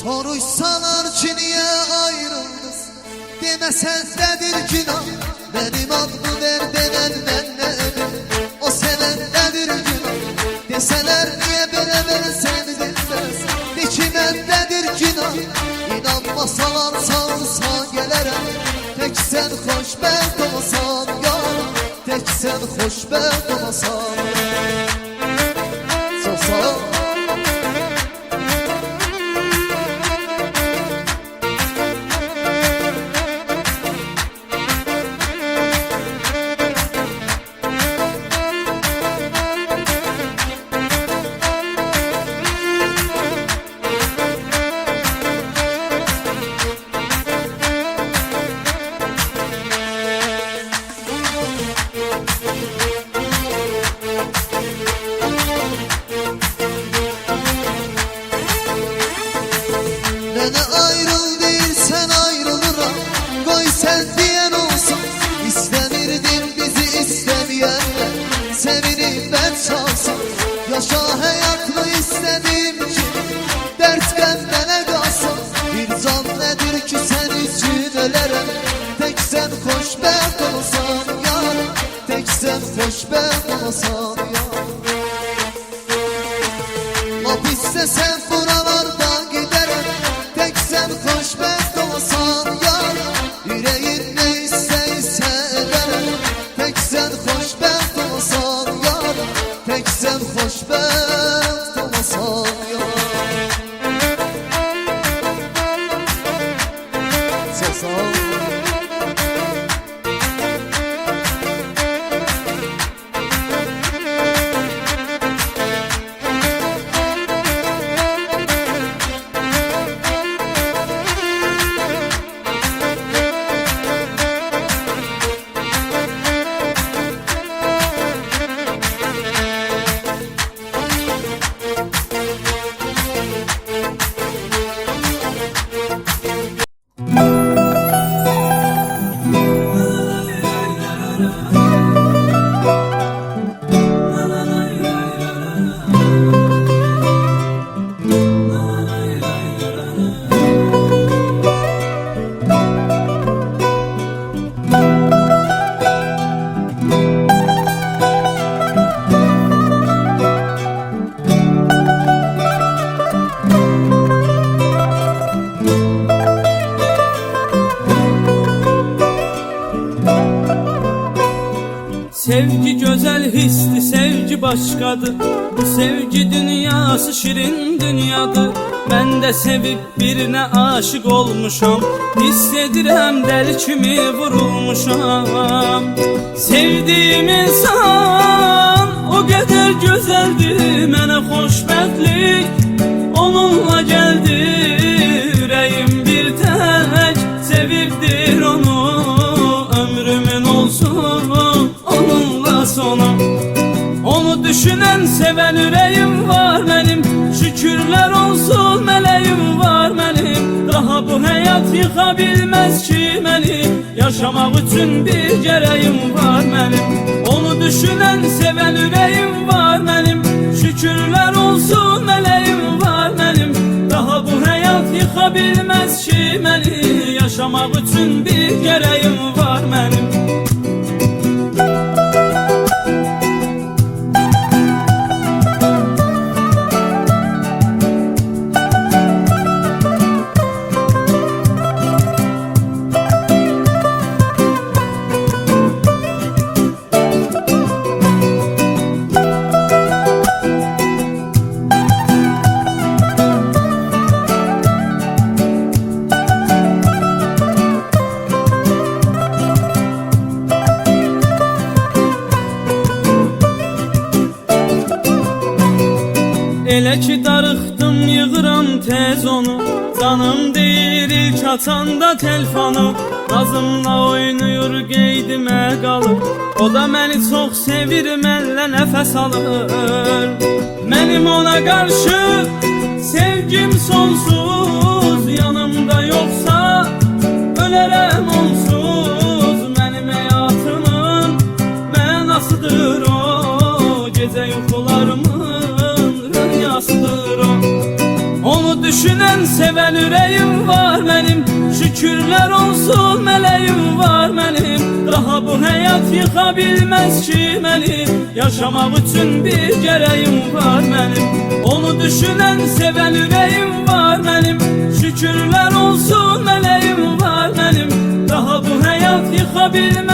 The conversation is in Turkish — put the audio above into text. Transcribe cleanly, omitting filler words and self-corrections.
Soruşsalar ki niye ayrıldınız, demesen nedir günah? Benim adımı ver denen ben ne ödüm, o seven nedir günah? Deseler niye böyle ben seni bilmez, de ki nedir günah? İnanmasalar sağırsa gelirim, tek sen hoşbet olsan yar, tek sen hoşbet olsan. Sağ ol. Bana ayrıl değilsen ayrılırım, koy sen diyen olsun. İstemirdim bizi istemeyenler, sevinip ben çalsın. Yaşa hayatlı istediğim için, dert bendene kalsın. Bir can nedir ki sen için ölerim, tek sen hoşbet olsan yar, tek sen hoşbet olsan yar. Hapiste sen buralardan giderim, tek sen hoşbet olsan yar, yüreğin ne isteyse ederim, tek sen hoşbet olsan yar, tek sen hoşbet olsan yar. Sağ ol. Sevgi güzel histi, sevgi başkadır. Bu sevgi dünyası şirin dünyadır. Ben de sevip birine aşık olmuşam, hissedirəm deli kimi vurulmuşam. Sevdiğim insan o kadar güzeldi, mənə xoşbəxtlik onunla geldi. Yüreğim bir tek sevibdir onu, ömrümün olsun onunla sonu. Onu düşünen seven yüreğim var benim, şükürler olsun meleğim var benim. Daha bu hayat yıkabilmez ki beni, yaşamak için bir gereğim var benim. Onu düşünen seven yüreğim var benim, şükürler olsun meleğim var benim. Daha bu hayat yıkabilmez ki beni, yaşamak için bir gereğim var benim. Elə ki darıxdım yığıram tez onu, canım deyir ilk açanda telefonu. Nazımla oynayır qeydimə qalır, o da məni çox sevir, mənlə nəfəs alır. Mənim ona qarşı sevgim sonsuz, yanımda yoxsa ölərəm onsuz. Mənim həyatımın mənasıdır o, gecə yuxularımın rüyasıdır o. Onu düşünen seven ürəyim var mənim, şükürlər olsun mələyim var mənim. Daha bu həyat yıxa bilməz ki məni, yaşamaq üçün bir gərəyim var mənim. Onu düşünən sevən ürəyim var mənim, şükürlər olsun mələyim var mənim. Daha bu həyat yıxa bilməz